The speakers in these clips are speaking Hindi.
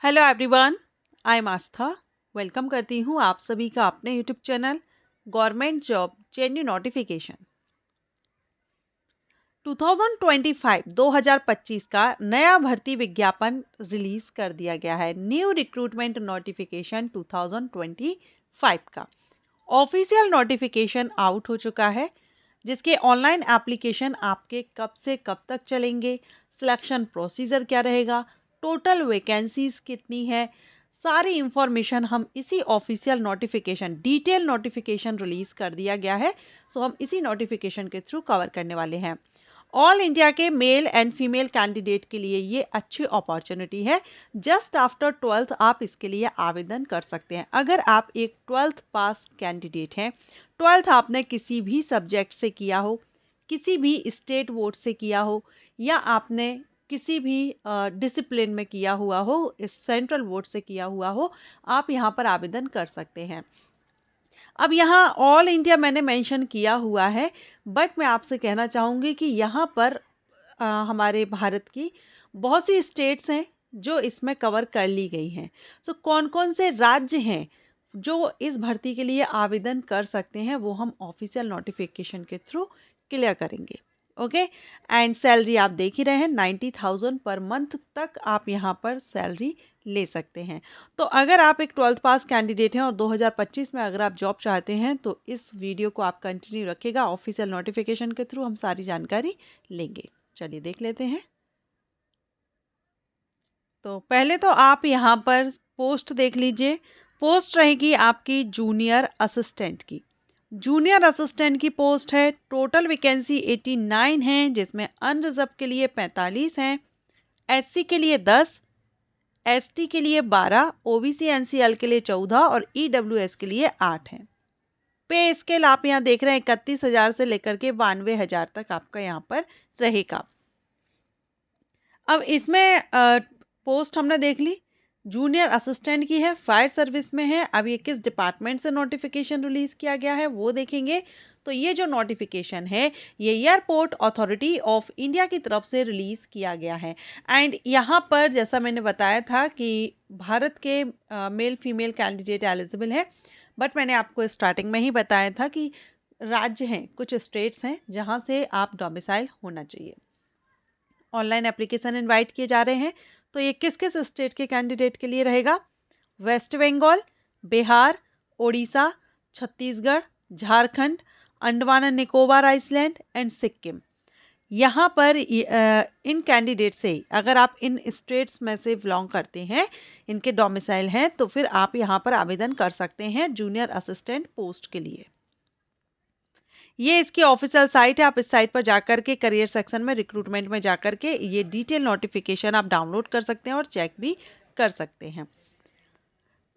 Hello everyone, I am Aastha. Welcome करती हूँ आप सभी का अपने YouTube channel government job जेन्यू notification 2025 का नया भर्ती विज्ञापन रिलीज कर दिया गया है। न्यू रिक्रूटमेंट नोटिफिकेशन 2025 का ऑफिशियल नोटिफिकेशन आउट हो चुका है, जिसके ऑनलाइन एप्लीकेशन आपके कब से कब तक चलेंगे, सिलेक्शन प्रोसीजर क्या रहेगा, टोटल वैकेंसीज कितनी है, सारी इंफॉर्मेशन हम इसी official notification detail notification release कर दिया गया है। सो हम इसी नोटिफिकेशन के थ्रू कवर करने वाले हैं। ऑल इंडिया के मेल एंड फीमेल कैंडिडेट के लिए ये अच्छी अपॉर्चुनिटी है। जस्ट आफ्टर 12th आप इसके लिए आवेदन कर सकते हैं। अगर आप एक 12th पास कैंडिडेट हैं, 12th आपने किसी भी सब्जेक्ट से किया हो, किसी भी स्टेट बोर्ड से किया हो, या आपने किसी भी डिसिप्लिन में किया हुआ हो, इस सेंट्रल बोर्ड से किया हुआ हो, आप यहाँ पर आवेदन कर सकते हैं। अब यहाँ ऑल इंडिया मैंने मेंशन किया हुआ है, बट मैं आपसे कहना चाहूँगी कि यहाँ पर हमारे भारत की बहुत सी स्टेट्स हैं जो इसमें कवर कर ली गई हैं। सो कौन कौन से राज्य हैं जो इस भर्ती के लिए आवेदन कर सकते हैं, वो हम ऑफिशियल नोटिफिकेशन के थ्रू क्लियर करेंगे। ओके, एंड सैलरी आप देख ही रहे हैं, 90,000 पर मंथ तक आप यहाँ पर सैलरी ले सकते हैं। तो अगर आप एक 12th पास कैंडिडेट हैं और 2025 में अगर आप जॉब चाहते हैं, तो इस वीडियो को आप कंटिन्यू रखिएगा। ऑफिशियल नोटिफिकेशन के थ्रू हम सारी जानकारी लेंगे। चलिए देख लेते हैं। तो पहले तो आप यहाँ पर पोस्ट देख लीजिए। पोस्ट रहेगी आपकी जूनियर असिस्टेंट की। जूनियर असिस्टेंट की पोस्ट है। टोटल वैकेंसी 89 है, जिसमें अनरिजर्व के लिए 45 हैं, एससी के लिए 10, एसटी के लिए 12, ओबीसी एनसीएल के लिए 14 और ईडब्ल्यूएस के लिए 8 हैं। पे स्केल आप यहाँ देख रहे हैं 31,000 से लेकर के 92,000 तक आपका यहाँ पर रहेगा। अब इसमें पोस्ट हमने देख ली, जूनियर असिस्टेंट की है, फायर सर्विस में है। अब ये किस डिपार्टमेंट से नोटिफिकेशन रिलीज किया गया है वो देखेंगे। तो ये जो नोटिफिकेशन है, ये एयरपोर्ट अथॉरिटी ऑफ इंडिया की तरफ से रिलीज किया गया है। एंड यहाँ पर जैसा मैंने बताया था कि भारत के मेल फीमेल कैंडिडेट एलिजिबल है, बट मैंने आपको स्टार्टिंग में ही बताया था कि राज्य हैं, कुछ स्टेट्स हैं जहाँ से आप डोमिसाइल होना चाहिए। ऑनलाइन एप्लीकेशन इनवाइट किए जा रहे हैं। तो ये किस किस स्टेट के कैंडिडेट के लिए रहेगा? West Bengal, Bihar, Orissa, Chhattisgarh, Jharkhand, Andaman and Nicobar island and Sikkim. यहाँ पर इन कैंडिडेट से अगर आप इन स्टेट्स में से बिलोंग करते हैं, इनके डोमिसाइल हैं, तो फिर आप यहाँ पर आवेदन कर सकते हैं जूनियर असिस्टेंट पोस्ट के लिए। ये इसकी ऑफिशियल साइट है। आप इस साइट पर जाकर के करियर सेक्शन में रिक्रूटमेंट में जाकर के ये डिटेल नोटिफिकेशन आप डाउनलोड कर सकते हैं और चेक भी कर सकते हैं।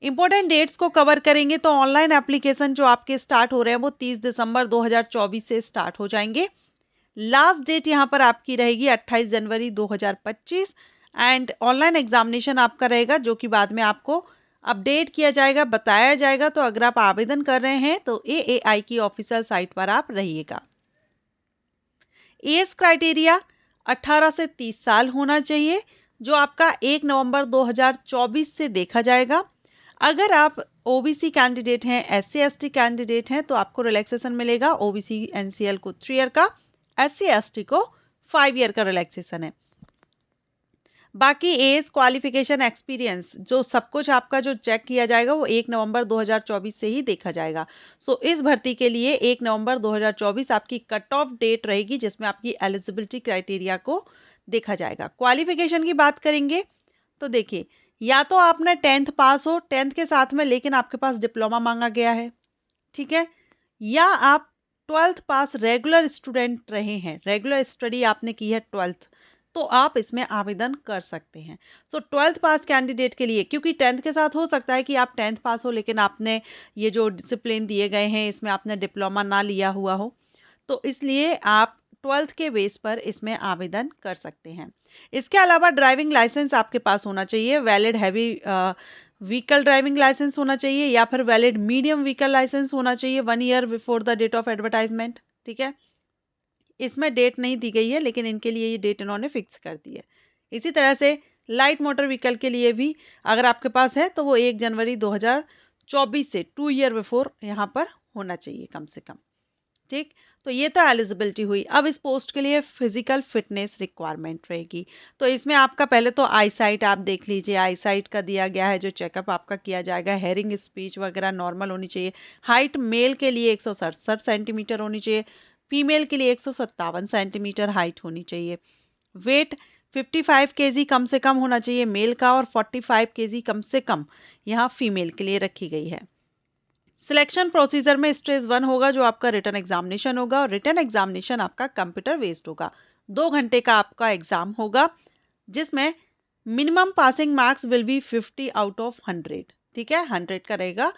इंपॉर्टेंट डेट्स को कवर करेंगे। तो ऑनलाइन एप्लीकेशन जो आपके स्टार्ट हो रहे हैं वो 30 दिसंबर 2024 से स्टार्ट हो जाएंगे। लास्ट डेट यहाँ पर आपकी रहेगी 28 जनवरी 2025 एंड ऑनलाइन एग्जामिनेशन आपका रहेगा, जो कि बाद में आपको अपडेट किया जाएगा, बताया जाएगा। तो अगर आप आवेदन कर रहे हैं तो AAI की ऑफिशियल साइट पर आप रहिएगा। एज क्राइटेरिया 18 से 30 साल होना चाहिए, जो आपका 1 नवंबर 2024 से देखा जाएगा। अगर आप ओबीसी कैंडिडेट हैं, SC ST कैंडिडेट हैं, तो आपको रिलैक्सेशन मिलेगा। ओबीसी एनसीएल को 3 ईयर का, SC ST को 5 ईयर का रिलैक्सेशन है। बाकी एज, क्वालिफिकेशन, एक्सपीरियंस, जो सब कुछ आपका जो चेक किया जाएगा वो 1 नवंबर 2024 से ही देखा जाएगा। सो इस भर्ती के लिए 1 नवंबर 2024 आपकी कट ऑफ डेट रहेगी, जिसमें आपकी एलिजिबिलिटी क्राइटेरिया को देखा जाएगा। क्वालिफिकेशन की बात करेंगे तो देखिए, या तो आपने 10th पास हो, 10th के साथ में लेकिन आपके पास डिप्लोमा मांगा गया है, ठीक है, या आप 12th पास रेगुलर स्टूडेंट रहे हैं, रेगुलर स्टडी आपने की है 12th, तो आप इसमें आवेदन कर सकते हैं। सो 12th पास कैंडिडेट के लिए, क्योंकि 10th के साथ हो सकता है कि आप 10th पास हो लेकिन आपने ये जो डिसिप्लिन दिए गए हैं इसमें आपने डिप्लोमा ना लिया हुआ हो, तो इसलिए आप 12th के बेस पर इसमें आवेदन कर सकते हैं। इसके अलावा ड्राइविंग लाइसेंस आपके पास होना चाहिए, valid heavy vehicle driving licence होना चाहिए, या फिर वैलिड मीडियम व्हीकल लाइसेंस होना चाहिए 1 year before the date of advertisement, ठीक है। इसमें डेट नहीं दी गई है, लेकिन इनके लिए ये डेट इन्होंने फिक्स कर दी है। इसी तरह से लाइट मोटर व्हीकल के लिए भी अगर आपके पास है तो वो 1 जनवरी 2024 से 2 ईयर बिफोर यहाँ पर होना चाहिए कम से कम। ठीक, तो ये तो एलिजिबिलिटी हुई। अब इस पोस्ट के लिए फिजिकल फिटनेस रिक्वायरमेंट रहेगी। तो इसमें आपका पहले तो आई साइट आप देख लीजिए, आई साइट का दिया गया है जो चेकअप आपका किया जाएगा। हेयरिंग स्पीच वगैरह नॉर्मल होनी चाहिए। हाइट मेल के लिए 167 सेंटीमीटर होनी चाहिए, फीमेल के लिए 157 सेंटीमीटर हाइट होनी चाहिए। वेट 55 केजी कम से कम होना चाहिए मेल का, और 45 केजी कम से कम यहाँ फीमेल के लिए रखी गई है। सिलेक्शन प्रोसीजर में स्टेज 1 होगा जो आपका रिटन एग्जामिनेशन होगा, और रिटन एग्जामिनेशन आपका कंप्यूटर बेस्ड होगा। 2 घंटे का आपका एग्जाम होगा जिसमें minimum passing marks will be 50 out of 100। ठीक है, 100 का रहेगा।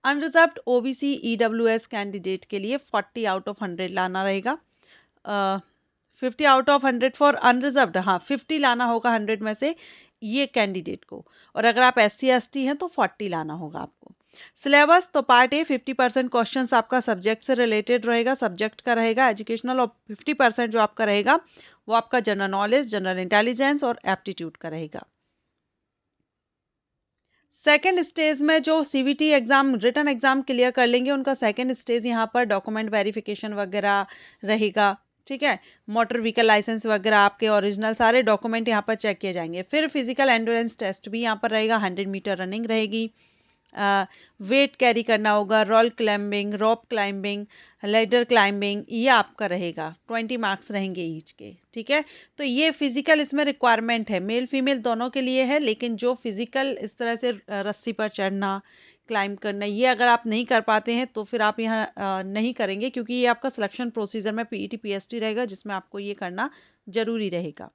अनरिजर्व्ड ओबीसी ईडब्ल्यूएस कैंडिडेट के लिए 40 आउट ऑफ 100 लाना रहेगा। 50 आउट ऑफ 100 फॉर अनरिजर्व्ड, हाँ 50 लाना होगा 100 में से ये कैंडिडेट को, और अगर आप SC ST हैं तो 40 लाना होगा आपको। सिलेबस तो पार्ट ए 50% क्वेश्चंस आपका सब्जेक्ट से रिलेटेड रहेगा, सब्जेक्ट का रहेगा एजुकेशनल, और 50% जो आपका रहेगा वो आपका जनरल नॉलेज, जनरल इंटेलिजेंस और एप्टीट्यूड का रहेगा। सेकेंड स्टेज में जो CVT exam written exam clear कर लेंगे उनका सेकेंड स्टेज यहाँ पर डॉक्यूमेंट वेरिफिकेशन वगैरह रहेगा। ठीक है, मोटर व्हीकल लाइसेंस वगैरह आपके ओरिजिनल सारे डॉक्यूमेंट यहाँ पर चेक किए जाएंगे। फिर फिजिकल एंड्योरेंस टेस्ट भी यहाँ पर रहेगा, 100 मीटर रनिंग रहेगी, वेट कैरी करना होगा, roll climbing, रॉप climbing, ladder climbing, ये आपका रहेगा। 20 मार्क्स रहेंगे ईच के। ठीक है, तो ये फिजिकल इसमें रिक्वायरमेंट है, मेल फीमेल दोनों के लिए है, लेकिन जो फिजिकल इस तरह से रस्सी पर चढ़ना, क्लाइंब करना, ये अगर आप नहीं कर पाते हैं तो फिर आप यहाँ नहीं करेंगे, क्योंकि ये आपका सिलेक्शन प्रोसीजर में PET PST रहेगा जिसमें आपको ये करना जरूरी रहेगा।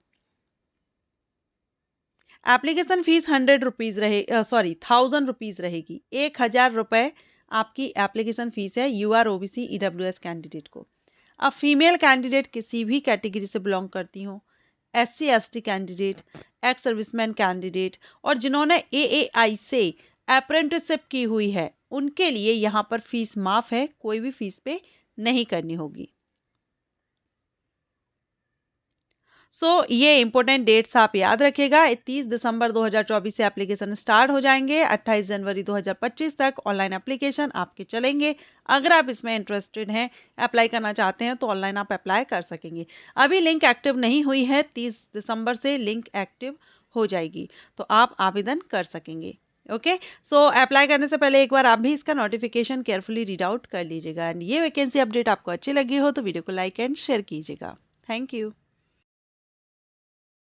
एप्लीकेशन फ़ीस 100 रुपीज़ 1000 रुपीज़ रहेगी। 1000 रुपये आपकी एप्लीकेशन फ़ीस है UR OBC EWS कैंडिडेट को। अब फीमेल कैंडिडेट किसी भी कैटेगरी से बिलोंग करती हों, SC ST candidate, ex serviceman candidate, और जिन्होंने AAI से अप्रेंटिसशिप की हुई है उनके लिए यहाँ पर फ़ीस माफ़ है, कोई भी फ़ीस पे नहीं करनी होगी। ये इंपॉर्टेंट डेट्स आप याद रखिएगा। 30 दिसंबर 2024 से एप्लीकेशन स्टार्ट हो जाएंगे। 28 जनवरी 2025 तक ऑनलाइन एप्लीकेशन आपके चलेंगे। अगर आप इसमें इंटरेस्टेड हैं, अप्लाई करना चाहते हैं, तो ऑनलाइन आप अप्लाई कर सकेंगे। अभी लिंक एक्टिव नहीं हुई है, 30 दिसंबर से लिंक एक्टिव हो जाएगी, तो आप आवेदन कर सकेंगे। ओके, अप्लाई करने से पहले एक बार आप भी इसका नोटिफिकेशन केयरफुली रीड आउट कर लीजिएगा। एंड ये वैकेंसी अपडेट आपको अच्छी लगी हो तो वीडियो को लाइक एंड शेयर कीजिएगा। Thank you.